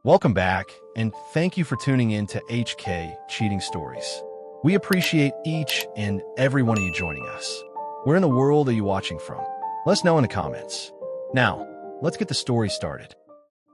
Welcome back, and thank you for tuning in to HK Cheating Stories. We appreciate each and every one of you joining us. Where in the world are you watching from? Let us know in the comments. Now, let's get the story started.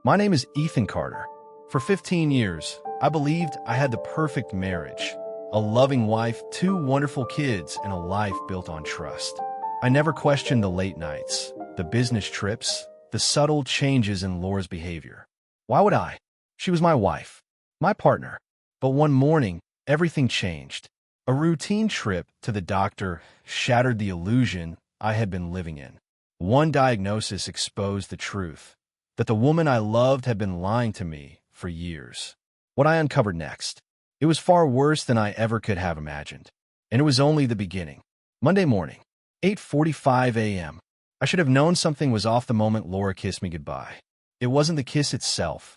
My name is Ethan Carter. For 15 years, I believed I had the perfect marriage, a loving wife, two wonderful kids, and a life built on trust. I never questioned the late nights, the business trips, the subtle changes in Laura's behavior. Why would I? She was my wife, my partner. But one morning, everything changed. A routine trip to the doctor shattered the illusion I had been living in. One diagnosis exposed the truth, that the woman I loved had been lying to me for years. What I uncovered next, it was far worse than I ever could have imagined. And it was only the beginning. Monday morning, 8:45 a.m. I should have known something was off the moment Laura kissed me goodbye. It wasn't the kiss itself.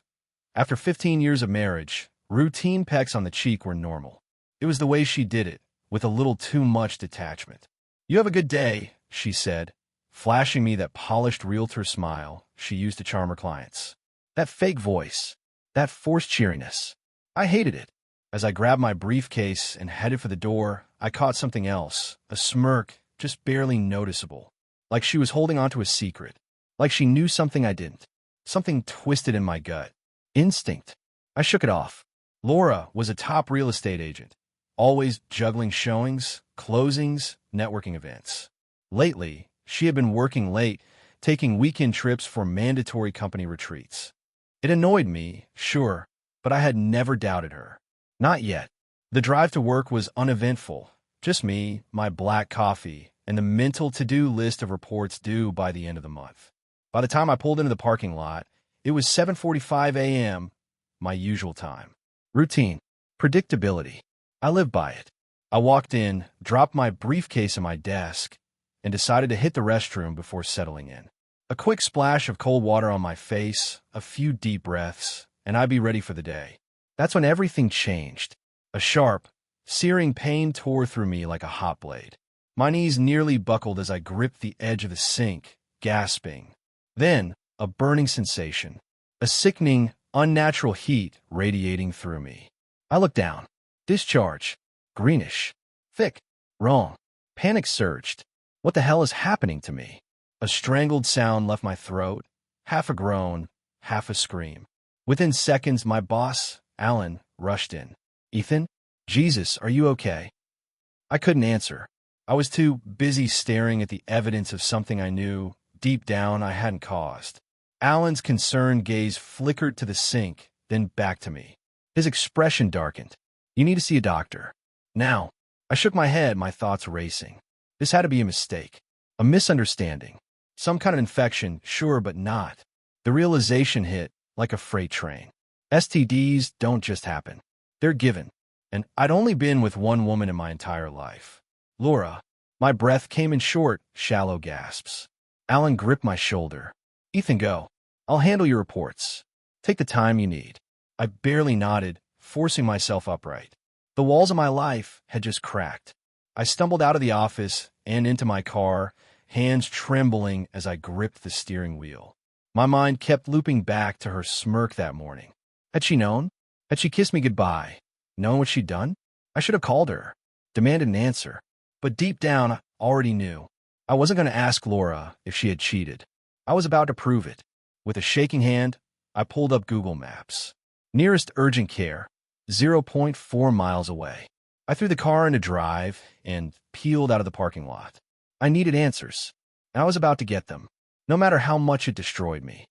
After 15 years of marriage, routine pecks on the cheek were normal. It was the way she did it, with a little too much detachment. "You have a good day," she said, flashing me that polished realtor smile she used to charm her clients. That fake voice, that forced cheeriness. I hated it. As I grabbed my briefcase and headed for the door, I caught something else, a smirk, just barely noticeable. Like she was holding onto a secret. Like she knew something I didn't. Something twisted in my gut. Instinct. I shook it off. Laura was a top real estate agent, always juggling showings, closings, networking events. Lately, she had been working late, taking weekend trips for mandatory company retreats. It annoyed me, sure, but I had never doubted her. Not yet. The drive to work was uneventful. Just me, my black coffee, and the mental to-do list of reports due by the end of the month. By the time I pulled into the parking lot, it was 7:45 a.m., my usual time. Routine. Predictability. I live by it. I walked in, dropped my briefcase on my desk, and decided to hit the restroom before settling in. A quick splash of cold water on my face, a few deep breaths, and I'd be ready for the day. That's when everything changed. A sharp, searing pain tore through me like a hot blade. My knees nearly buckled as I gripped the edge of the sink, gasping. Then, a burning sensation, a sickening, unnatural heat radiating through me. I looked down. Discharge. Greenish. Thick. Wrong. Panic surged. What the hell is happening to me? A strangled sound left my throat, half a groan, half a scream. Within seconds, my boss, Alan, rushed in. "Ethan? Jesus, are you okay?" I couldn't answer. I was too busy staring at the evidence of something I knew, deep down, I hadn't caused. Alan's concerned gaze flickered to the sink, then back to me. His expression darkened. "You need to see a doctor. Now." I shook my head, my thoughts racing. This had to be a mistake. A misunderstanding. Some kind of infection, sure, but not. The realization hit like a freight train. STDs don't just happen. They're given. And I'd only been with one woman in my entire life. Laura. My breath came in short, shallow gasps. Alan gripped my shoulder. "Ethan, go. I'll handle your reports. Take the time you need." I barely nodded, forcing myself upright. The walls of my life had just cracked. I stumbled out of the office and into my car, hands trembling as I gripped the steering wheel. My mind kept looping back to her smirk that morning. Had she known? Had she kissed me goodbye? Known what she'd done? I should have called her, demanded an answer. But deep down, I already knew. I wasn't going to ask Laura if she had cheated. I was about to prove it. With a shaking hand, I pulled up Google Maps. Nearest urgent care, 0.4 miles away. I threw the car into drive and peeled out of the parking lot. I needed answers, and I was about to get them, no matter how much it destroyed me.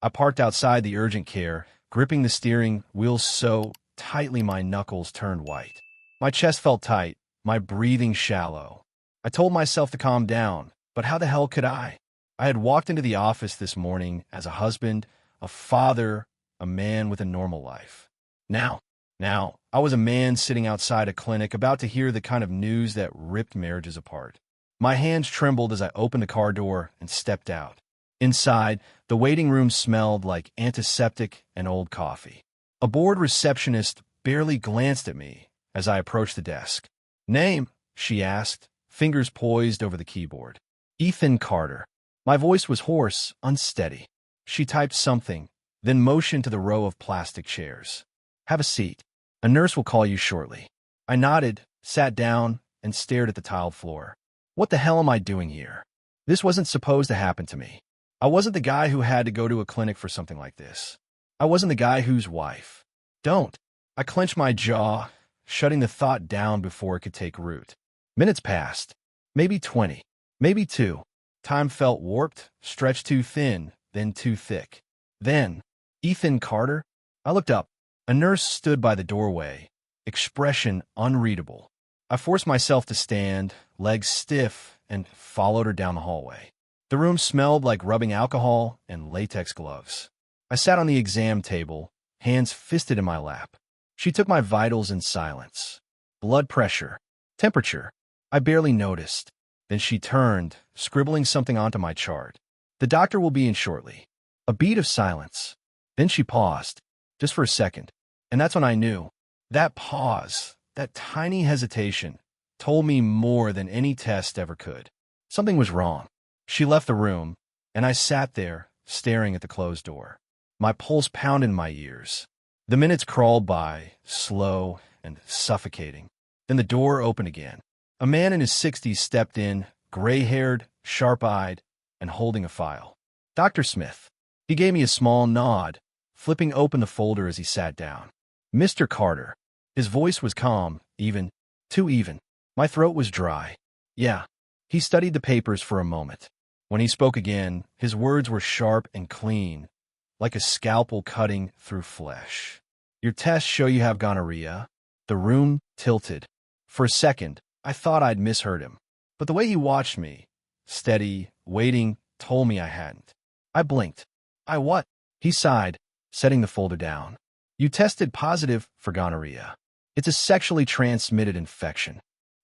I parked outside the urgent care, gripping the steering wheel so tightly my knuckles turned white. My chest felt tight, my breathing shallow. I told myself to calm down, but how the hell could I? I had walked into the office this morning as a husband, a father, a man with a normal life. Now, I was a man sitting outside a clinic about to hear the kind of news that ripped marriages apart. My hands trembled as I opened the car door and stepped out. Inside, the waiting room smelled like antiseptic and old coffee. A bored receptionist barely glanced at me as I approached the desk. "Name?" she asked, fingers poised over the keyboard. "Ethan Carter." My voice was hoarse, unsteady. She typed something, then motioned to the row of plastic chairs. "Have a seat. A nurse will call you shortly." I nodded, sat down, and stared at the tiled floor. What the hell am I doing here? This wasn't supposed to happen to me. I wasn't the guy who had to go to a clinic for something like this. I wasn't the guy whose wife. Don't. I clenched my jaw, shutting the thought down before it could take root. Minutes passed. Maybe 20. Maybe 2. Time felt warped, stretched too thin, then too thick. Then, Ethan Carter? I looked up. A nurse stood by the doorway, expression unreadable. I forced myself to stand, legs stiff, and followed her down the hallway. The room smelled like rubbing alcohol and latex gloves. I sat on the exam table, hands fisted in my lap. She took my vitals in silence. Blood pressure, temperature. I barely noticed. Then she turned, scribbling something onto my chart. "The doctor will be in shortly." A beat of silence. Then she paused, just for a second. And that's when I knew. That pause, that tiny hesitation, told me more than any test ever could. Something was wrong. She left the room, and I sat there, staring at the closed door. My pulse pounded in my ears. The minutes crawled by, slow and suffocating. Then the door opened again. A man in his 60s stepped in, gray-haired, sharp-eyed, and holding a file. "Dr. Smith." He gave me a small nod, flipping open the folder as he sat down. "Mr. Carter." His voice was calm, even, too even. My throat was dry. "Yeah." He studied the papers for a moment. When he spoke again, his words were sharp and clean, like a scalpel cutting through flesh. "Your tests show you have gonorrhea." The room tilted. For a second, I thought I'd misheard him. But the way he watched me, steady, waiting, told me I hadn't. I blinked. "I what?" He sighed, setting the folder down. "You tested positive for gonorrhea. It's a sexually transmitted infection."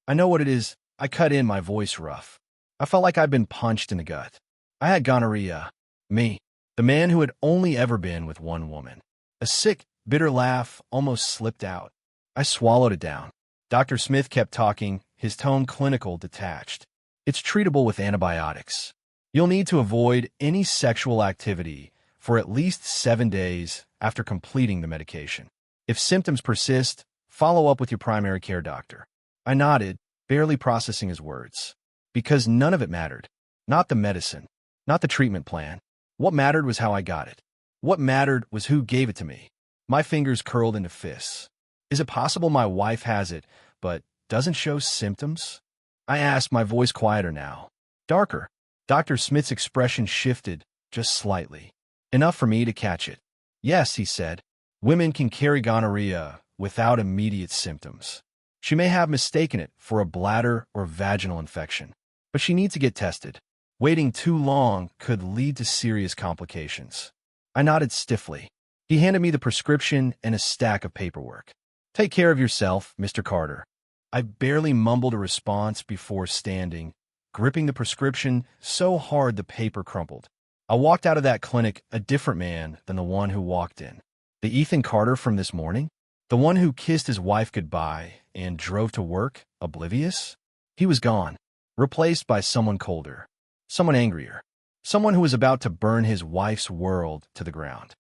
"I know what it is." I cut in, my voice rough. I felt like I'd been punched in the gut. I had gonorrhea. Me, the man who had only ever been with one woman. A sick, bitter laugh almost slipped out. I swallowed it down. Dr. Smith kept talking, his tone clinical, detached. "It's treatable with antibiotics. You'll need to avoid any sexual activity for at least 7 days after completing the medication. If symptoms persist, follow up with your primary care doctor." I nodded, barely processing his words. Because none of it mattered. Not the medicine. Not the treatment plan. What mattered was how I got it. What mattered was who gave it to me. My fingers curled into fists. Is it possible my wife has it, but doesn't show symptoms? I asked, my voice quieter now. Darker. Dr. Smith's expression shifted, just slightly. Enough for me to catch it. Yes, he said. Women can carry gonorrhea without immediate symptoms. She may have mistaken it for a bladder or vaginal infection, but she needs to get tested. Waiting too long could lead to serious complications. I nodded stiffly. He handed me the prescription and a stack of paperwork. Take care of yourself, Mr. Carter. I barely mumbled a response before standing, gripping the prescription so hard the paper crumpled. I walked out of that clinic a different man than the one who walked in. The Ethan Carter from this morning? The one who kissed his wife goodbye and drove to work, oblivious? He was gone, replaced by someone colder, someone angrier, someone who was about to burn his wife's world to the ground.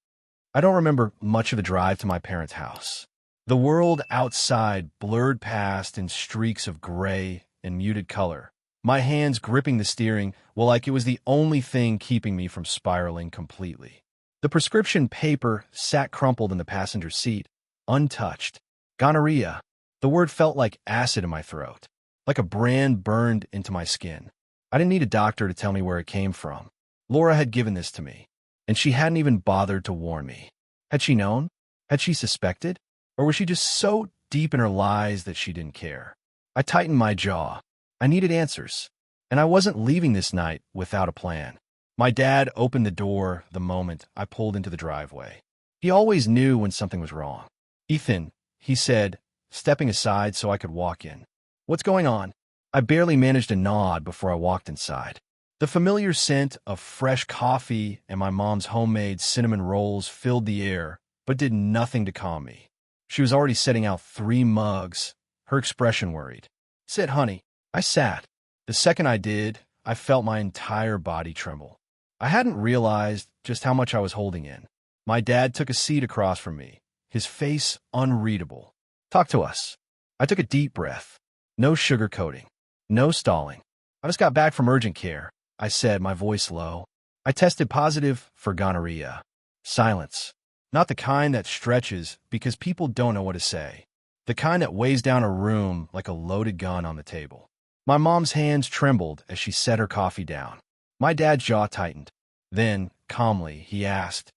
I don't remember much of the drive to my parents' house. The world outside blurred past in streaks of gray and muted color, my hands gripping the steering like it was the only thing keeping me from spiraling completely. The prescription paper sat crumpled in the passenger seat, untouched. Gonorrhea. The word felt like acid in my throat, like a brand burned into my skin. I didn't need a doctor to tell me where it came from. Laura had given this to me, and she hadn't even bothered to warn me. Had she known? Had she suspected? Or was she just so deep in her lies that she didn't care? I tightened my jaw. I needed answers, and I wasn't leaving this night without a plan. My dad opened the door the moment I pulled into the driveway. He always knew when something was wrong. Ethan, he said, stepping aside so I could walk in. What's going on? I barely managed a nod before I walked inside. The familiar scent of fresh coffee and my mom's homemade cinnamon rolls filled the air, but did nothing to calm me. She was already setting out 3 mugs, her expression worried. Sit, honey. I sat. The second I did, I felt my entire body tremble. I hadn't realized just how much I was holding in. My dad took a seat across from me, his face unreadable. Talk to us. I took a deep breath. No sugarcoating. No stalling. I just got back from urgent care, I said, my voice low. I tested positive for gonorrhea. Silence. Not the kind that stretches because people don't know what to say. The kind that weighs down a room like a loaded gun on the table. My mom's hands trembled as she set her coffee down. My dad's jaw tightened. Then, calmly, he asked,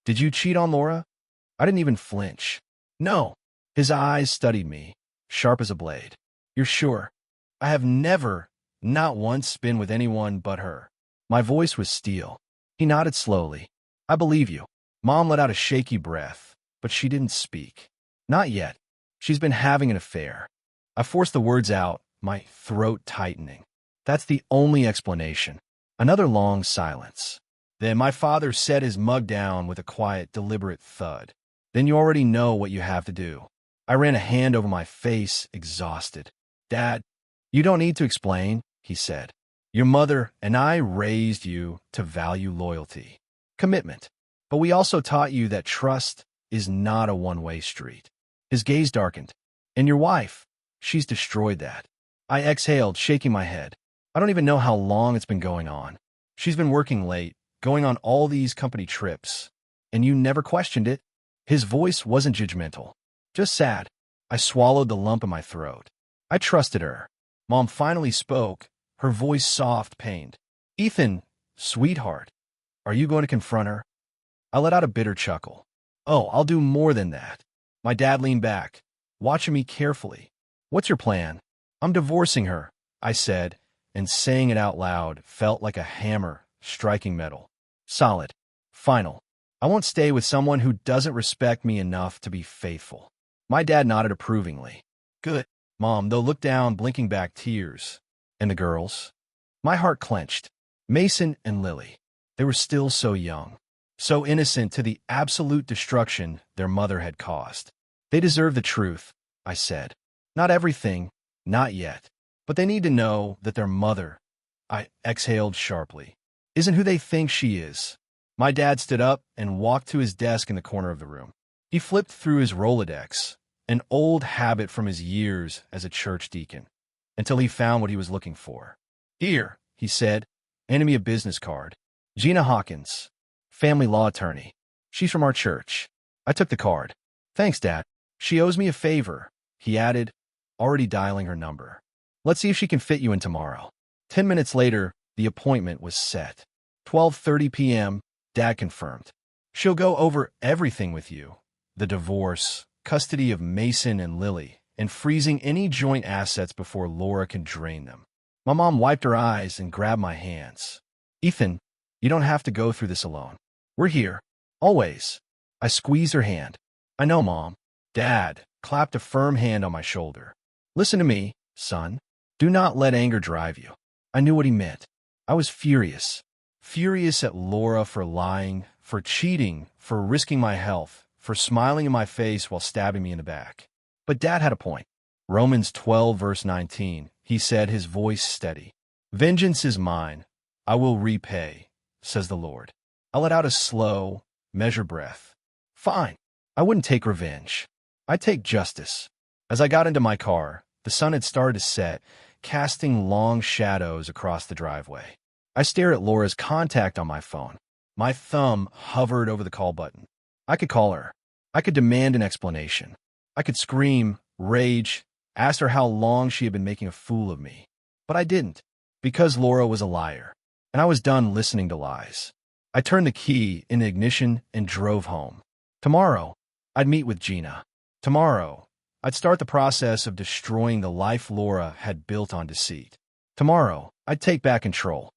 "Did you cheat on Laura?" I didn't even flinch. No. His eyes studied me, sharp as a blade. You're sure? I have never, not once, been with anyone but her. My voice was steel. He nodded slowly. I believe you. Mom let out a shaky breath, but she didn't speak. Not yet. She's been having an affair. I forced the words out, my throat tightening. That's the only explanation. Another long silence. Then my father set his mug down with a quiet, deliberate thud. Then you already know what you have to do. I ran a hand over my face, exhausted. Dad, you don't need to explain, he said. Your mother and I raised you to value loyalty, commitment. But we also taught you that trust is not a one-way street. His gaze darkened. And your wife, she's destroyed that. I exhaled, shaking my head. I don't even know how long it's been going on. She's been working late, going on all these company trips. And you never questioned it. His voice wasn't judgmental, just sad. I swallowed the lump in my throat. I trusted her. Mom finally spoke, her voice soft, pained. Ethan, sweetheart, are you going to confront her? I let out a bitter chuckle. Oh, I'll do more than that. My dad leaned back, watching me carefully. What's your plan? I'm divorcing her, I said, and saying it out loud felt like a hammer striking metal. Solid. Final. I won't stay with someone who doesn't respect me enough to be faithful. My dad nodded approvingly. Good. Mom, though, looked down, blinking back tears. And the girls? My heart clenched. Mason and Lily. They were still so young, so innocent to the absolute destruction their mother had caused. They deserve the truth, I said. Not everything, not yet. But they need to know that their mother, I exhaled sharply, isn't who they think she is. My dad stood up and walked to his desk in the corner of the room. He flipped through his Rolodex, an old habit from his years as a church deacon, until he found what he was looking for. Here, he said, handing me a business card. Gina Hawkins, family law attorney. She's from our church. I took the card. Thanks, Dad. She owes me a favor, he added, already dialing her number. Let's see if she can fit you in tomorrow. 10 minutes later, the appointment was set. 12:30 p.m., Dad confirmed. She'll go over everything with you. The divorce, custody of Mason and Lily, and freezing any joint assets before Laura can drain them. My mom wiped her eyes and grabbed my hands. Ethan, you don't have to go through this alone. We're here. Always. I squeezed her hand. I know, Mom. Dad clapped a firm hand on my shoulder. Listen to me, son. Do not let anger drive you. I knew what he meant. I was furious. Furious at Laura for lying, for cheating, for risking my health, for smiling in my face while stabbing me in the back. But Dad had a point. Romans 12, verse 19, he said, his voice steady. Vengeance is mine. I will repay, says the Lord. I let out a slow, measured breath. Fine. I wouldn't take revenge. I'd take justice. As I got into my car, the sun had started to set, casting long shadows across the driveway. I stared at Laura's contact on my phone. My thumb hovered over the call button. I could call her. I could demand an explanation. I could scream, rage, ask her how long she had been making a fool of me. But I didn't, because Laura was a liar, and I was done listening to lies. I turned the key in the ignition and drove home. Tomorrow, I'd meet with Gina. Tomorrow, I'd start the process of destroying the life Laura had built on deceit. Tomorrow, I'd take back control.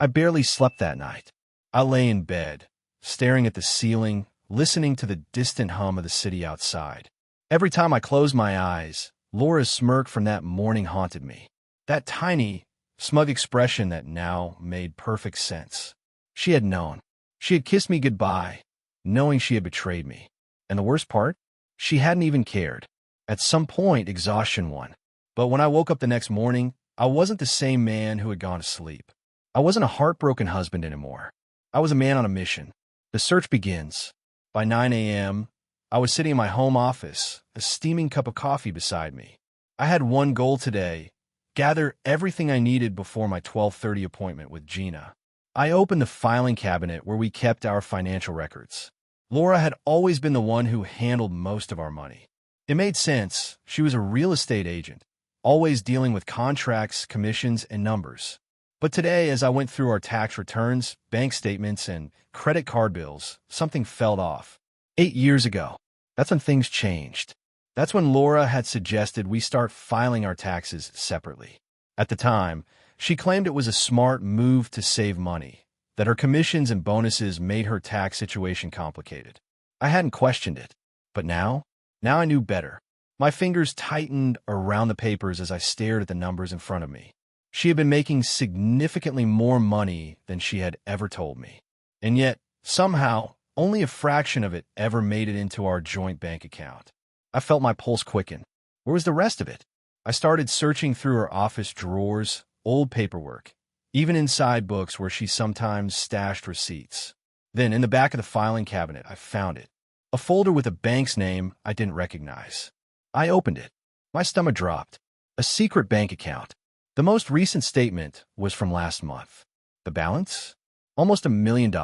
I barely slept that night. I lay in bed, staring at the ceiling, listening to the distant hum of the city outside. Every time I closed my eyes, Laura's smirk from that morning haunted me. That tiny, smug expression that now made perfect sense. She had known. She had kissed me goodbye, knowing she had betrayed me. And the worst part? She hadn't even cared. At some point, exhaustion won. But when I woke up the next morning, I wasn't the same man who had gone to sleep. I wasn't a heartbroken husband anymore. I was a man on a mission. The search begins. By 9 a.m., I was sitting in my home office, a steaming cup of coffee beside me. I had one goal today: gather everything I needed before my 12:30 appointment with Gina. I opened the filing cabinet where we kept our financial records. Laura had always been the one who handled most of our money. It made sense. She was a real estate agent, always dealing with contracts, commissions, and numbers. But today, as I went through our tax returns, bank statements, and credit card bills, something fell off. 8 years ago, that's when things changed. That's when Laura had suggested we start filing our taxes separately. At the time, she claimed it was a smart move to save money, that her commissions and bonuses made her tax situation complicated. I hadn't questioned it. But now I knew better. My fingers tightened around the papers as I stared at the numbers in front of me. She had been making significantly more money than she had ever told me. And yet, somehow, only a fraction of it ever made it into our joint bank account. I felt my pulse quicken. Where was the rest of it? I started searching through her office drawers, old paperwork, even inside books where she sometimes stashed receipts. Then, in the back of the filing cabinet, I found it. A folder with a bank's name I didn't recognize. I opened it. My stomach dropped. A secret bank account. The most recent statement was from last month. The balance? Almost $1 million.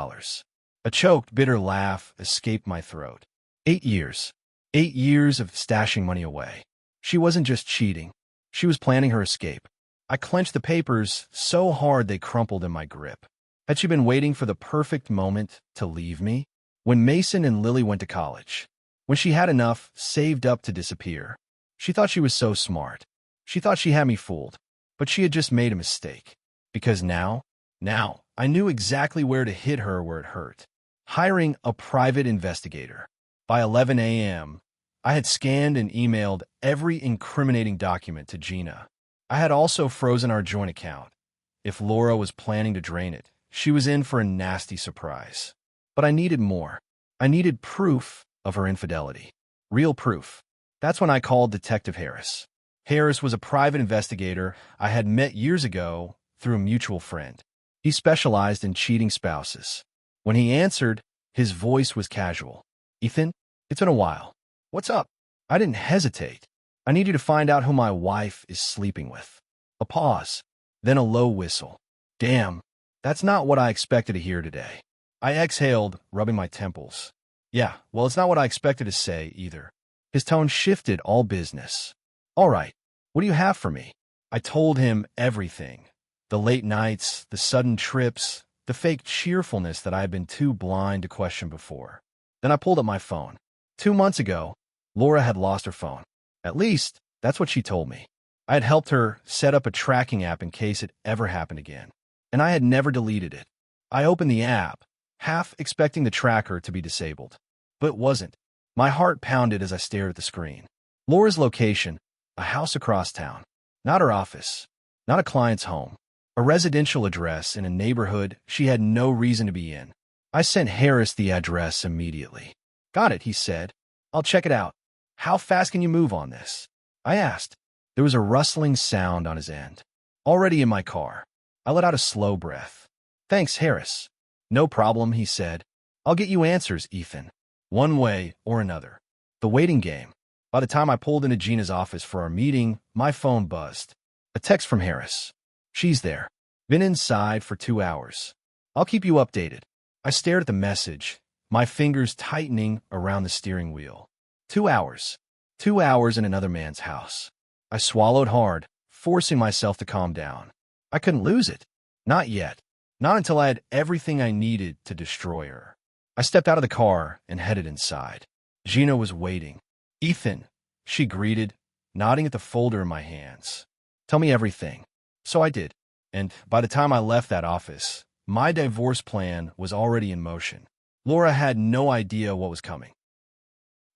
A choked, bitter laugh escaped my throat. 8 years. 8 years of stashing money away. She wasn't just cheating. She was planning her escape. I clenched the papers so hard they crumpled in my grip. Had she been waiting for the perfect moment to leave me? When Mason and Lily went to college. When she had enough saved up to disappear. She thought she was so smart. She thought she had me fooled. But she had just made a mistake. Because now, I knew exactly where to hit her where it hurt. Hiring a private investigator. By 11 a.m., I had scanned and emailed every incriminating document to Gina. I had also frozen our joint account. If Laura was planning to drain it, she was in for a nasty surprise. But I needed more. I needed proof of her infidelity. Real proof. That's when I called Detective Harris. Harris was a private investigator I had met years ago through a mutual friend. He specialized in cheating spouses. When he answered, his voice was casual. "Ethan, it's been a while. What's up?" I didn't hesitate. "I need you to find out who my wife is sleeping with." A pause, then a low whistle. Damn, that's not what I expected to hear today. I exhaled, rubbing my temples. Yeah, well, it's not what I expected to say either. His tone shifted, all business. "All right, what do you have for me?" I told him everything. The late nights, the sudden trips, the fake cheerfulness that I had been too blind to question before. Then I pulled up my phone. 2 months ago, Laura had lost her phone. At least, that's what she told me. I had helped her set up a tracking app in case it ever happened again. And I had never deleted it. I opened the app, half expecting the tracker to be disabled. But it wasn't. My heart pounded as I stared at the screen. Laura's location, a house across town. Not her office. Not a client's home. A residential address in a neighborhood she had no reason to be in. I sent Harris the address immediately. "Got it," he said. "I'll check it out." "How fast can you move on this?" I asked. There was a rustling sound on his end. Already in my car. I let out a slow breath. "Thanks, Harris." "No problem," he said. "I'll get you answers, Ethan. One way or another." The waiting game. By the time I pulled into Gina's office for our meeting, my phone buzzed. A text from Harris. "She's there. Been inside for 2 hours. I'll keep you updated." I stared at the message, my fingers tightening around the steering wheel. 2 hours. 2 hours in another man's house. I swallowed hard, forcing myself to calm down. I couldn't lose it. Not yet. Not until I had everything I needed to destroy her. I stepped out of the car and headed inside. Gina was waiting. "Ethan," she greeted, nodding at the folder in my hands. "Tell me everything." So I did. And by the time I left that office, my divorce plan was already in motion. Laura had no idea what was coming.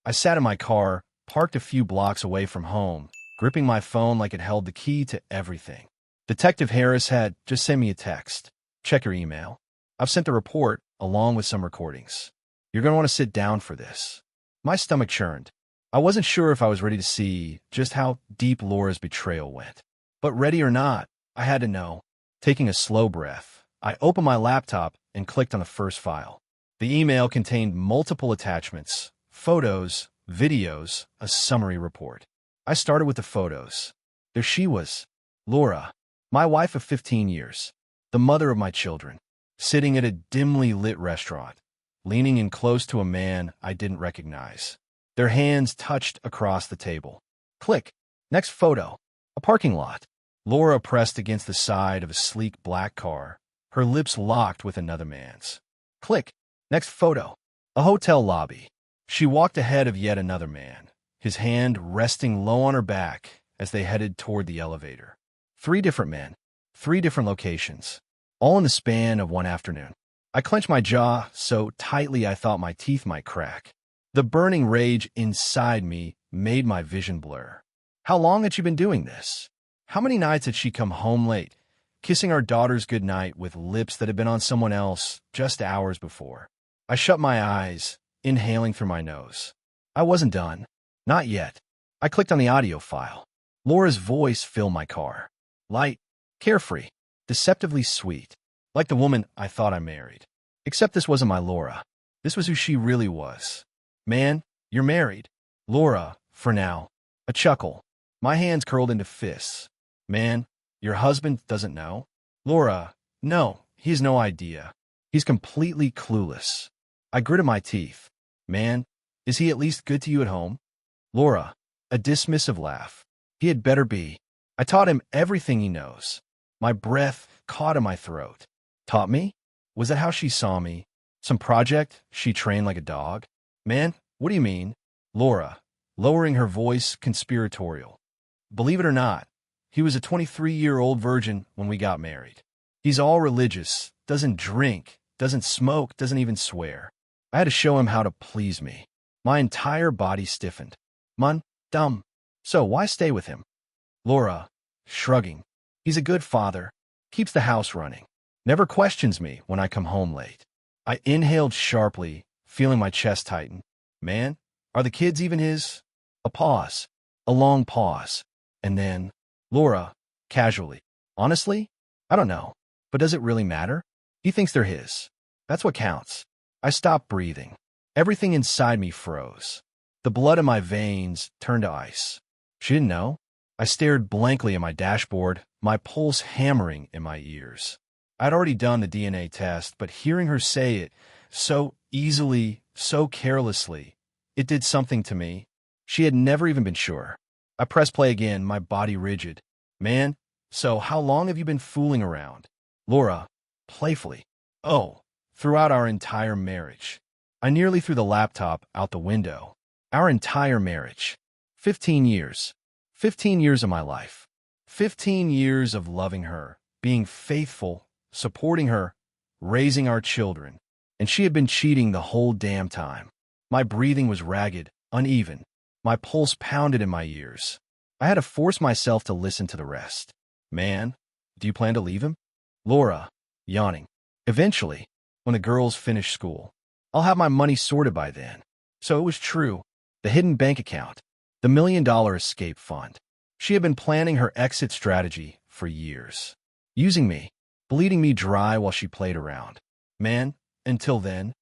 I sat in my car, parked a few blocks away from home, gripping my phone like it held the key to everything. Detective Harris had just sent me a text. "Check your email. I've sent the report, along with some recordings. You're going to want to sit down for this." My stomach churned. I wasn't sure if I was ready to see just how deep Laura's betrayal went. But ready or not, I had to know. Taking a slow breath, I opened my laptop and clicked on the first file. The email contained multiple attachments, photos, videos, a summary report. I started with the photos. There she was, Laura, my wife of 15 years, the mother of my children, sitting at a dimly lit restaurant, leaning in close to a man I didn't recognize. Their hands touched across the table. Click. Next photo. A parking lot. Laura pressed against the side of a sleek black car, her lips locked with another man's. Click. Next photo. A hotel lobby. She walked ahead of yet another man, his hand resting low on her back as they headed toward the elevator. 3 different men, 3 different locations, all in the span of one afternoon. I clenched my jaw so tightly I thought my teeth might crack. The burning rage inside me made my vision blur. How long had she been doing this? How many nights had she come home late, kissing our daughters goodnight with lips that had been on someone else just hours before? I shut my eyes, inhaling through my nose. I wasn't done. Not yet. I clicked on the audio file. Laura's voice filled my car. Light, carefree, deceptively sweet, like the woman I thought I married. Except this wasn't my Laura. This was who she really was. Man, you're married. Laura, for now. A chuckle. My hands curled into fists. Man, your husband doesn't know? Laura, no, he has no idea. He's completely clueless. I gritted my teeth. Man, is he at least good to you at home? Laura, a dismissive laugh. He had better be. I taught him everything he knows. My breath caught in my throat. Taught me? Was that how she saw me? Some project she trained like a dog? Man, what do you mean? Laura, lowering her voice conspiratorial. Believe it or not, he was a 23-year-old virgin when we got married. He's all religious, doesn't drink, doesn't smoke, doesn't even swear. I had to show him how to please me. My entire body stiffened. Mun, dumb. So why stay with him? Laura, shrugging. He's a good father. Keeps the house running. Never questions me when I come home late. I inhaled sharply, feeling my chest tighten. Man, are the kids even his? A pause. A long pause. And then, Laura, casually. Honestly, I don't know. But does it really matter? He thinks they're his. That's what counts. I stopped breathing. Everything inside me froze. The blood in my veins turned to ice. She didn't know. I stared blankly at my dashboard, my pulse hammering in my ears. I'd already done the DNA test, but hearing her say it so easily, so carelessly, it did something to me. She had never even been sure. I pressed play again, my body rigid. Man, so how long have you been fooling around? Laura, playfully. Oh, throughout our entire marriage. I nearly threw the laptop out the window. Our entire marriage. 15 years. 15 years of my life. 15 years of loving her, being faithful, supporting her, raising our children. And she had been cheating the whole damn time. My breathing was ragged, uneven. My pulse pounded in my ears. I had to force myself to listen to the rest. Man, do you plan to leave him? Laura, yawning. Eventually, when the girls finish school. I'll have my money sorted by then. So it was true. The hidden bank account. The $1 million escape fund. She had been planning her exit strategy for years. Using me. Bleeding me dry while she played around. Man, until then.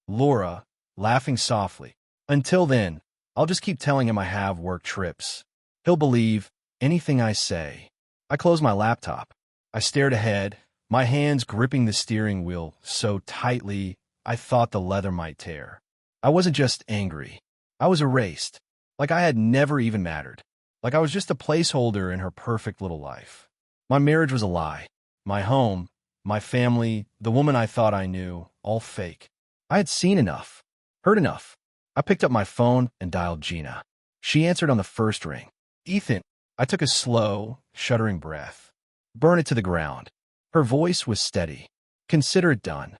Laura, laughing softly. Until then, I'll just keep telling him I have work trips. He'll believe anything I say. I closed my laptop. I stared ahead, my hands gripping the steering wheel so tightly I thought the leather might tear. I wasn't just angry. I was erased, like I had never even mattered, like I was just a placeholder in her perfect little life. My marriage was a lie. My home, my family, the woman I thought I knew, all fake. I had seen enough, heard enough. I picked up my phone and dialed Gina. She answered on the first ring. Ethan. I took a slow, shuddering breath. Burn it to the ground. Her voice was steady. Consider it done.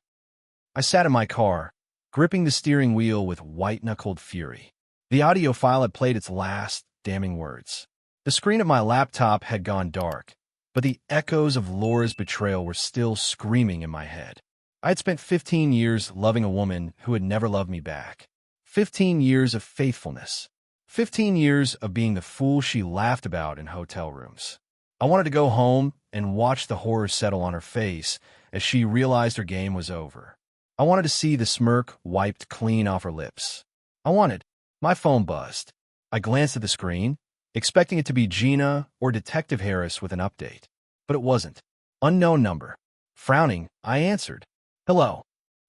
I sat in my car, gripping the steering wheel with white-knuckled fury. The audio file had played its last, damning words. The screen of my laptop had gone dark, but the echoes of Laura's betrayal were still screaming in my head. I had spent 15 years loving a woman who had never loved me back. 15 years of faithfulness. 15 years of being the fool she laughed about in hotel rooms. I wanted to go home and watch the horror settle on her face as she realized her game was over. I wanted to see the smirk wiped clean off her lips. My phone buzzed. I glanced at the screen, expecting it to be Gina or Detective Harris with an update. But it wasn't. Unknown number. Frowning, I answered. Hello.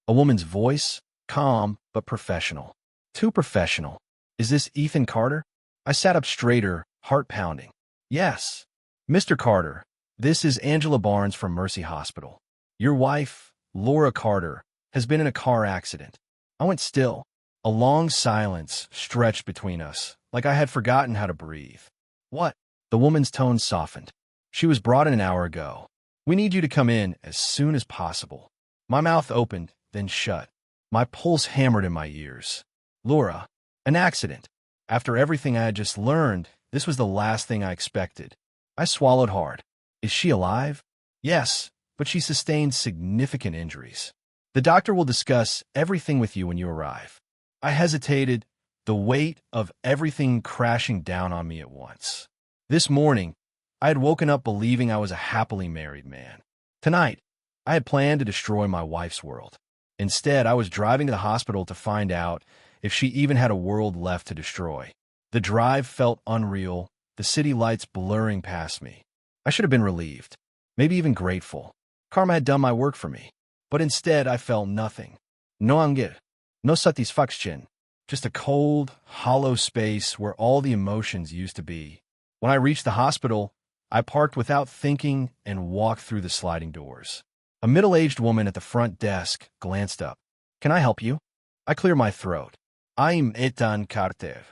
A woman's voice, calm but professional. Too professional. Is this Ethan Carter? I sat up straighter, heart pounding. Yes. Mr. Carter, this is Angela Barnes from Mercy Hospital. Your wife, Laura Carter, has been in a car accident. I went still. A long silence stretched between us, like I had forgotten how to breathe. What? The woman's tone softened. She was brought in an hour ago. We need you to come in as soon as possible. My mouth opened, then shut. My pulse hammered in my ears. Laura, an accident. After everything I had just learned, this was the last thing I expected. I swallowed hard. Is she alive? Yes, but she sustained significant injuries. The doctor will discuss everything with you when you arrive. I hesitated, the weight of everything crashing down on me at once. This morning, I had woken up believing I was a happily married man. Tonight, I had planned to destroy my wife's world. Instead, I was driving to the hospital to find out if she even had a world left to destroy. The drive felt unreal, the city lights blurring past me. I should have been relieved, maybe even grateful. Karma had done my work for me. But instead, I felt nothing. No anger, no satisfaction, just a cold, hollow space where all the emotions used to be. When I reached the hospital, I parked without thinking and walked through the sliding doors. A middle-aged woman at the front desk glanced up. Can I help you? I cleared my throat. I'm Ethan Carter.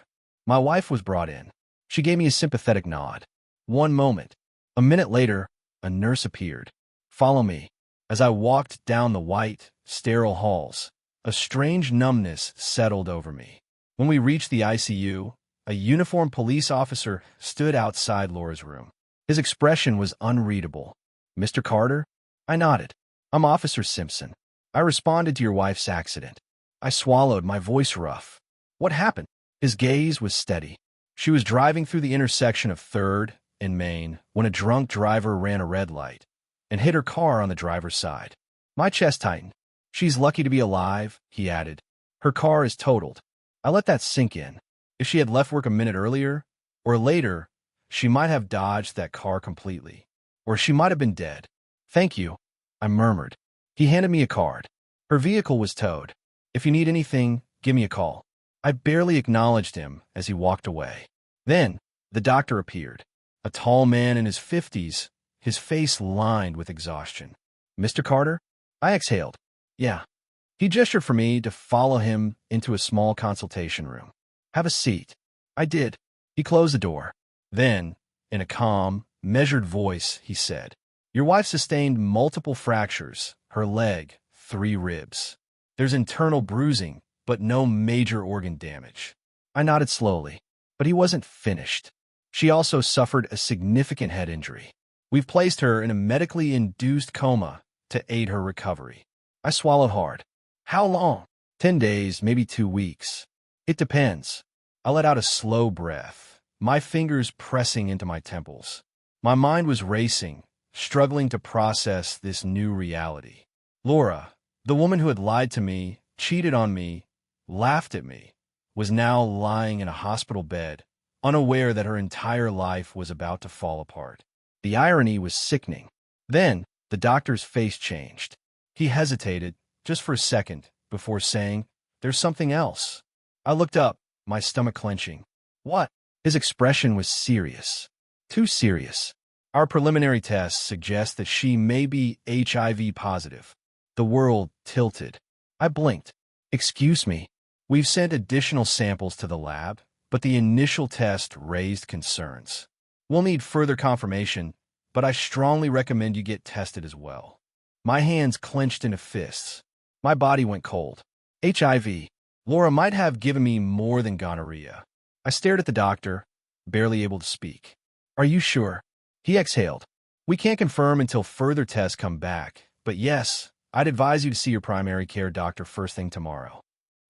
My wife was brought in. She gave me a sympathetic nod. One moment. A minute later, a nurse appeared. Follow me. As I walked down the white, sterile halls, a strange numbness settled over me. When we reached the ICU, a uniformed police officer stood outside Laura's room. His expression was unreadable. Mr. Carter? I nodded. I'm Officer Simpson. I responded to your wife's accident. I swallowed, my voice rough. What happened? His gaze was steady. She was driving through the intersection of 3rd and Main when a drunk driver ran a red light and hit her car on the driver's side. My chest tightened. She's lucky to be alive, he added. Her car is totaled. I let that sink in. If she had left work a minute earlier or later, she might have dodged that car completely. Or she might have been dead. Thank you, I murmured. He handed me a card. Her vehicle was towed. If you need anything, give me a call. I barely acknowledged him as he walked away. Then, the doctor appeared. A tall man in his 50s, his face lined with exhaustion. Mr. Carter? I exhaled. Yeah. He gestured for me to follow him into a small consultation room. Have a seat. I did. He closed the door. Then, in a calm, measured voice, he said, Your wife sustained multiple fractures, her leg, 3 ribs. There's internal bruising, but no major organ damage. I nodded slowly, but he wasn't finished. She also suffered a significant head injury. We've placed her in a medically induced coma to aid her recovery. I swallowed hard. How long? 10 days, maybe 2 weeks. It depends. I let out a slow breath, my fingers pressing into my temples. My mind was racing, struggling to process this new reality. Laura, the woman who had lied to me, cheated on me, laughed at me, was now lying in a hospital bed, unaware that her entire life was about to fall apart. The irony was sickening. Then, the doctor's face changed. He hesitated, just for a second, before saying, There's something else. I looked up, my stomach clenching. What? His expression was serious. Too serious. Our preliminary tests suggest that she may be HIV positive. The world tilted. I blinked. Excuse me. We've sent additional samples to the lab, but the initial test raised concerns. We'll need further confirmation, but I strongly recommend you get tested as well. My hands clenched into fists. My body went cold. HIV. Laura might have given me more than gonorrhea. I stared at the doctor, barely able to speak. Are you sure? He exhaled. We can't confirm until further tests come back, but yes, I'd advise you to see your primary care doctor first thing tomorrow.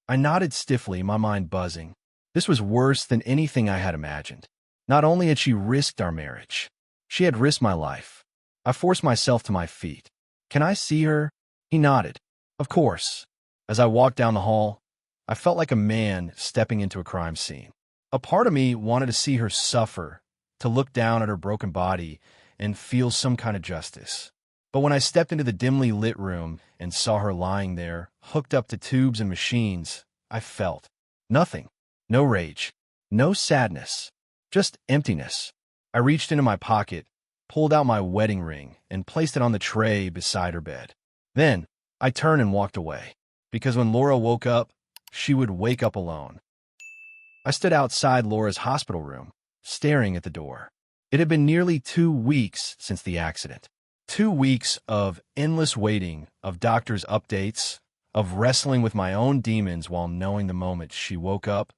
I nodded stiffly, my mind buzzing. This was worse than anything I had imagined. Not only had she risked our marriage, she had risked my life. I forced myself to my feet. Can I see her? He nodded. Of course. As I walked down the hall, I felt like a man stepping into a crime scene. A part of me wanted to see her suffer, to look down at her broken body and feel some kind of justice. But when I stepped into the dimly lit room and saw her lying there, hooked up to tubes and machines, I felt nothing. No rage, no sadness, just emptiness. I reached into my pocket, pulled out my wedding ring, and placed it on the tray beside her bed. Then, I turned and walked away, because when Laura woke up, she would wake up alone. I stood outside Laura's hospital room, staring at the door. It had been nearly 2 weeks since the accident. 2 weeks of endless waiting, of doctors' updates, of wrestling with my own demons while knowing the moment she woke up,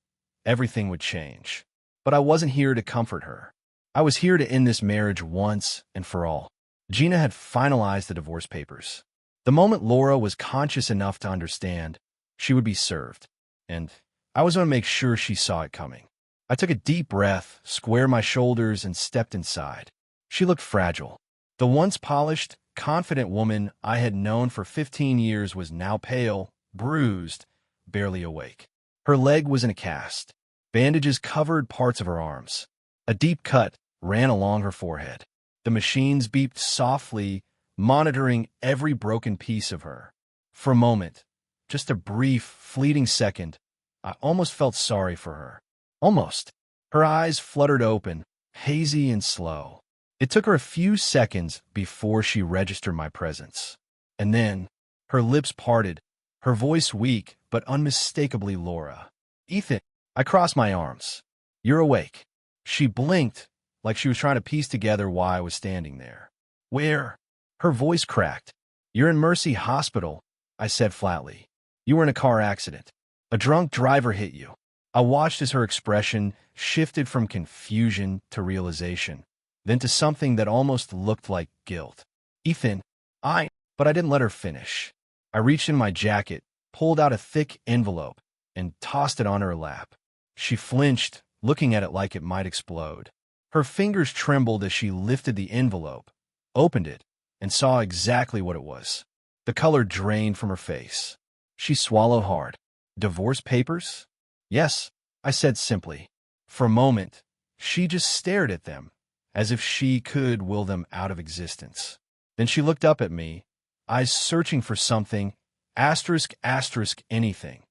everything would change. But I wasn't here to comfort her. I was here to end this marriage once and for all. Gina had finalized the divorce papers. The moment Laura was conscious enough to understand, she would be served. And I was going to make sure she saw it coming. I took a deep breath, squared my shoulders, and stepped inside. She looked fragile. The once polished, confident woman I had known for 15 years was now pale, bruised, barely awake. Her leg was in a cast. Bandages covered parts of her arms. A deep cut ran along her forehead. The machines beeped softly, monitoring every broken piece of her. For a moment, just a brief, fleeting second, I almost felt sorry for her. Almost. Her eyes fluttered open, hazy and slow. It took her a few seconds before she registered my presence. And then, her lips parted, her voice weak but unmistakably Laura. "Ethan." I crossed my arms. "You're awake." She blinked, like she was trying to piece together why I was standing there. "Where?" Her voice cracked. "You're in Mercy Hospital," I said flatly. "You were in a car accident. A drunk driver hit you." I watched as her expression shifted from confusion to realization, then to something that almost looked like guilt. "Ethan, But I didn't let her finish. I reached in my jacket, pulled out a thick envelope, and tossed it on her lap. She flinched, looking at it like it might explode. Her fingers trembled as she lifted the envelope, opened it, and saw exactly what it was. The color drained from her face. She swallowed hard. "Divorce papers?" "Yes," I said simply. For a moment, she just stared at them, as if she could will them out of existence. Then she looked up at me, eyes searching for something, asterisk, asterisk, anything,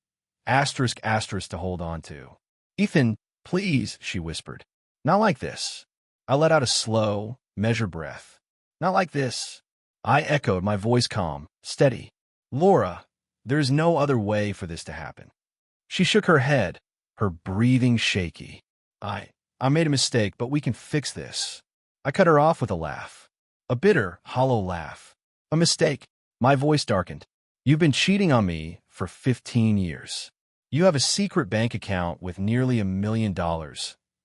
asterisk, asterisk to hold on to. "Ethan, please," she whispered. "Not like this." I let out a slow, measured breath. "Not like this." I echoed, my voice calm, steady. "Laura, there's no other way for this to happen." She shook her head, her breathing shaky. I made a mistake, but we can fix this." I cut her off with a laugh. A bitter, hollow laugh. "A mistake." My voice darkened. "You've been cheating on me for 15 years. You have a secret bank account with nearly $1 million,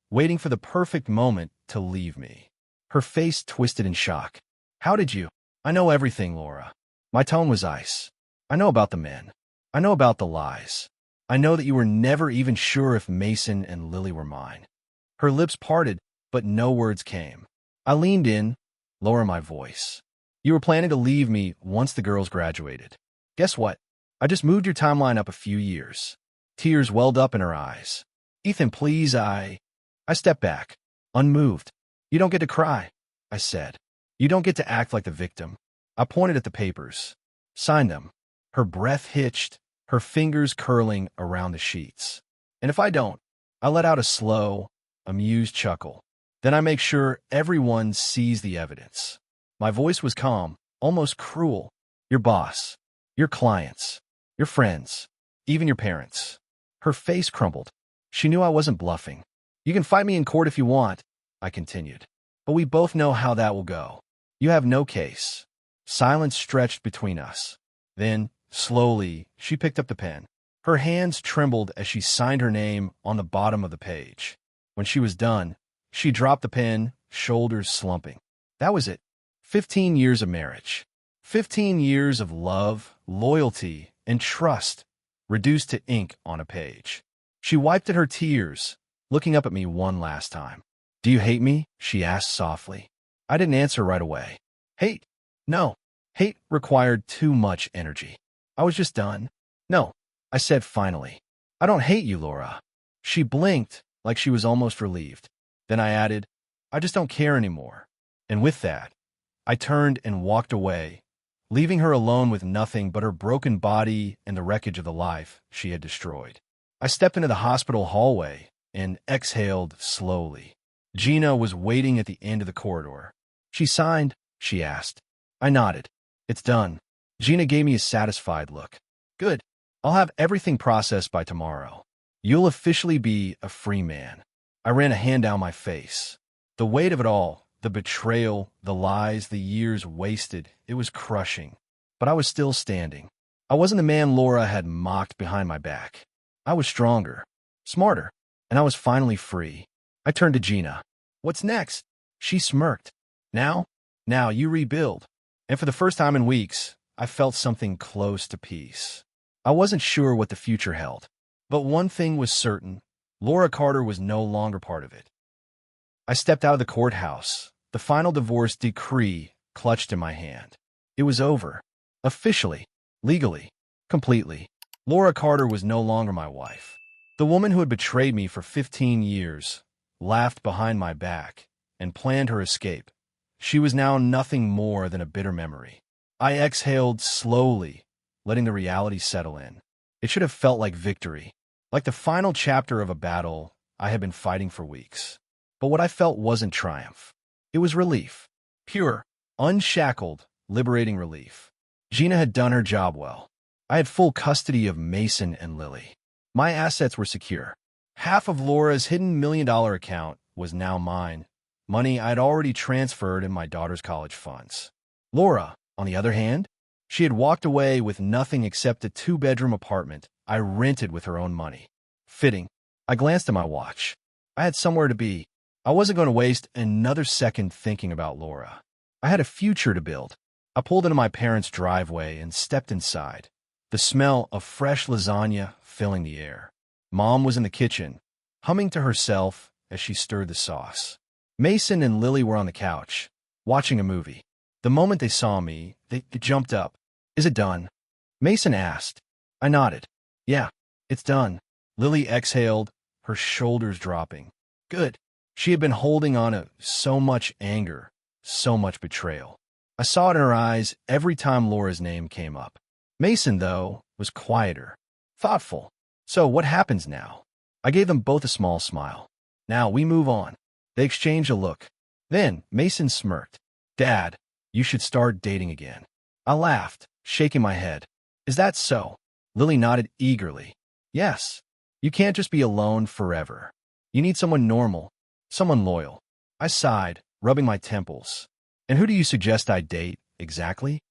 waiting for the perfect moment to leave me." Her face twisted in shock. "How did you?" "I know everything, Laura." My tone was ice. "I know about the men. I know about the lies. I know that you were never even sure if Mason and Lily were mine." Her lips parted, but no words came. I leaned in, lower my voice. "You were planning to leave me once the girls graduated. Guess what? I just moved your timeline up a few years." Tears welled up in her eyes. "Ethan, please, I stepped back, unmoved. "You don't get to cry," I said. "You don't get to act like the victim." I pointed at the papers. "Sign them." Her breath hitched, her fingers curling around the sheets. "And if I don't?" I let out a slow, amused chuckle. "Then I make sure everyone sees the evidence." My voice was calm, almost cruel. "Your boss, your clients, your friends, even your parents." Her face crumpled. She knew I wasn't bluffing. "You can fight me in court if you want," I continued. "But we both know how that will go. You have no case." Silence stretched between us. Then, slowly, she picked up the pen. Her hands trembled as she signed her name on the bottom of the page. When she was done, she dropped the pen, shoulders slumping. That was it. 15 years of marriage. 15 years of love, loyalty, and trust, reduced to ink on a page. She wiped at her tears, looking up at me one last time. "Do you hate me?" she asked softly. I didn't answer right away. Hate? No. Hate required too much energy. I was just done. No, I said finally. I don't hate you, Laura. She blinked like she was almost relieved. Then I added, I just don't care anymore. And with that, I turned and walked away, leaving her alone with nothing but her broken body and the wreckage of the life she had destroyed. I stepped into the hospital hallway and exhaled slowly. Gina was waiting at the end of the corridor. She signed, she asked. I nodded. It's done. Gina gave me a satisfied look. Good. I'll have everything processed by tomorrow. You'll officially be a free man. I ran a hand down my face. The weight of it all, the betrayal, the lies, the years wasted, it was crushing. But I was still standing. I wasn't the man Laura had mocked behind my back. I was stronger, smarter, and I was finally free. I turned to Gina. What's next? She smirked. Now you rebuild. And for the first time in weeks, I felt something close to peace. I wasn't sure what the future held, but one thing was certain. Laura Carter was no longer part of it. I stepped out of the courthouse, the final divorce decree clutched in my hand. It was over. Officially, legally, completely. Laura Carter was no longer my wife. The woman who had betrayed me for 15 years, laughed behind my back, and planned her escape. She was now nothing more than a bitter memory. I exhaled slowly, letting the reality settle in. It should have felt like victory, like the final chapter of a battle I had been fighting for weeks. But what I felt wasn't triumph. It was relief. Pure, unshackled, liberating relief. Gina had done her job well. I had full custody of Mason and Lily. My assets were secure. Half of Laura's hidden $1 million account was now mine, money I'd already transferred in my daughter's college funds. Laura, on the other hand, she had walked away with nothing except a 2-bedroom apartment I rented with her own money. Fitting. I glanced at my watch. I had somewhere to be. I wasn't going to waste another second thinking about Laura. I had a future to build. I pulled into my parents' driveway and stepped inside, the smell of fresh lasagna filling the air. Mom was in the kitchen, humming to herself as she stirred the sauce. Mason and Lily were on the couch, watching a movie. The moment they saw me, they jumped up. Is it done? Mason asked. I nodded. Yeah, it's done. Lily exhaled, her shoulders dropping. Good. She had been holding on to so much anger, so much betrayal. I saw it in her eyes every time Laura's name came up. Mason, though, was quieter, thoughtful. So what happens now? I gave them both a small smile. Now we move on. They exchanged a look. Then Mason smirked. Dad, you should start dating again. I laughed, shaking my head. Is that so? Lily nodded eagerly. Yes. You can't just be alone forever. You need someone normal, someone loyal. I sighed, rubbing my temples. And who do you suggest I date, exactly?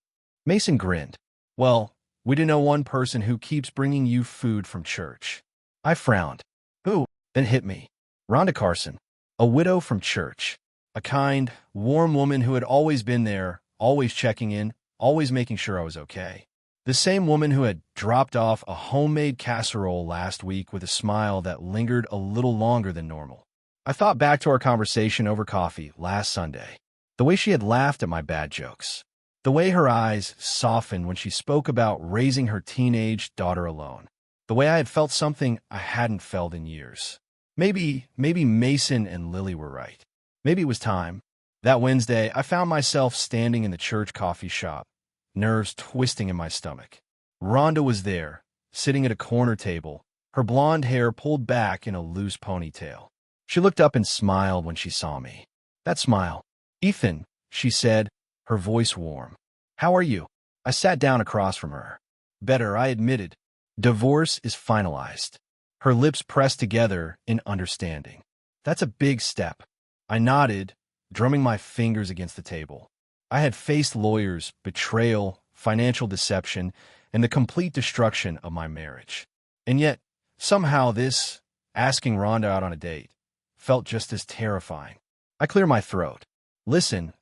Mason grinned. Well, we do know one person who keeps bringing you food from church. I frowned. Who? Then hit me. Rhonda Carson, a widow from church. A kind, warm woman who had always been there, always checking in, always making sure I was okay. The same woman who had dropped off a homemade casserole last week with a smile that lingered a little longer than normal. I thought back to our conversation over coffee last Sunday. The way she had laughed at my bad jokes. The way her eyes softened when she spoke about raising her teenage daughter alone. The way I had felt something I hadn't felt in years. Maybe Mason and Lily were right. Maybe it was time. That Wednesday, I found myself standing in the church coffee shop, nerves twisting in my stomach. Rhonda was there, sitting at a corner table, her blonde hair pulled back in a loose ponytail. She looked up and smiled when she saw me. That smile. Ethan, she said, her voice warm. How are you? I sat down across from her. Better, I admitted. Divorce is finalized. Her lips pressed together in understanding. That's a big step. I nodded, drumming my fingers against the table. I had faced lawyers, betrayal, financial deception, and the complete destruction of my marriage. And yet, somehow this, asking Rhonda out on a date, felt just as terrifying. I cleared my throat. Listen,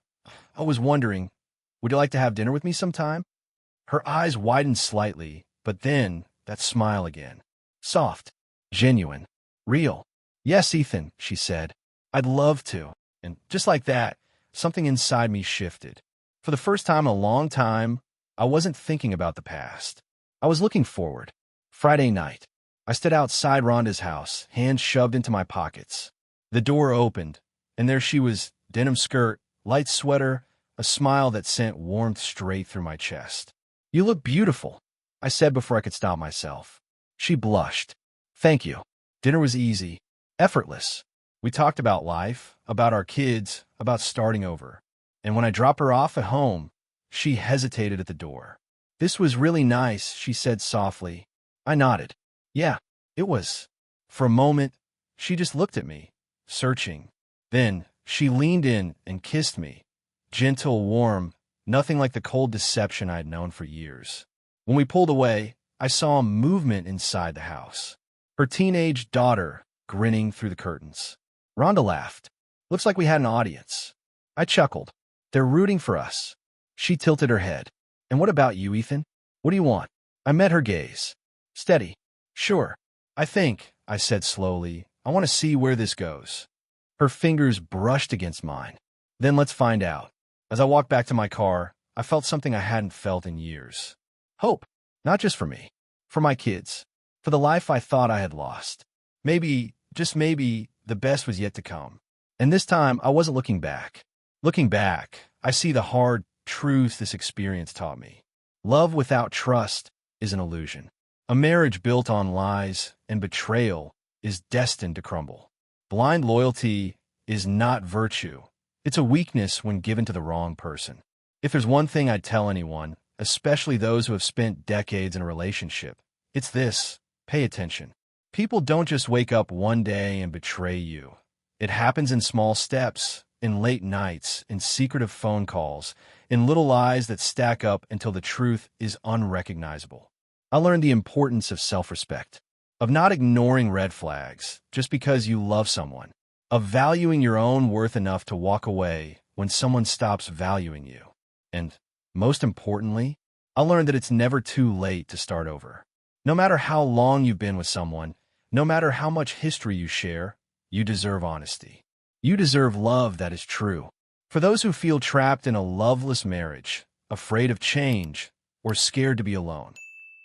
I was wondering, would you like to have dinner with me sometime? Her eyes widened slightly, but then that smile again. Soft, genuine, real. Yes, Ethan, she said. I'd love to. And just like that, something inside me shifted. For the first time in a long time, I wasn't thinking about the past. I was looking forward. Friday night. I stood outside Rhonda's house, hands shoved into my pockets. The door opened, and there she was, denim skirt, light sweater, a smile that sent warmth straight through my chest. "You look beautiful," I said before I could stop myself. She blushed. "Thank you." Dinner was easy, effortless. We talked about life, about our kids, about starting over. And when I dropped her off at home, she hesitated at the door. "This was really nice," she said softly. I nodded. "Yeah, it was." For a moment, she just looked at me, searching. Then she leaned in and kissed me. Gentle, warm, nothing like the cold deception I had known for years. When we pulled away, I saw movement inside the house. Her teenage daughter grinning through the curtains. Rhonda laughed. "Looks like we had an audience." I chuckled. "They're rooting for us." She tilted her head. "And what about you, Ethan? What do you want?" I met her gaze. "Steady." "Sure. I said slowly, "I want to see where this goes." Her fingers brushed against mine. "Then let's find out." As I walked back to my car, I felt something I hadn't felt in years. Hope. Not just for me. For my kids. For the life I thought I had lost. Maybe, just maybe, the best was yet to come. And this time, I wasn't looking back. Looking back, I see the hard truth this experience taught me. Love without trust is an illusion. A marriage built on lies and betrayal is destined to crumble. Blind loyalty is not virtue. It's a weakness when given to the wrong person. If there's one thing I'd tell anyone, especially those who have spent decades in a relationship, it's this: pay attention. People don't just wake up one day and betray you. It happens in small steps, in late nights, in secretive phone calls, in little lies that stack up until the truth is unrecognizable. I learned the importance of self-respect, of not ignoring red flags just because you love someone, of valuing your own worth enough to walk away when someone stops valuing you. And, most importantly, I learned that it's never too late to start over. No matter how long you've been with someone, no matter how much history you share, you deserve honesty. You deserve love that is true. For those who feel trapped in a loveless marriage, afraid of change, or scared to be alone,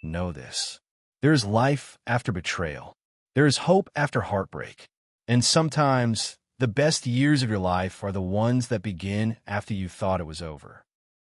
know this: there is life after betrayal. There is hope after heartbreak. And sometimes, the best years of your life are the ones that begin after you thought it was over.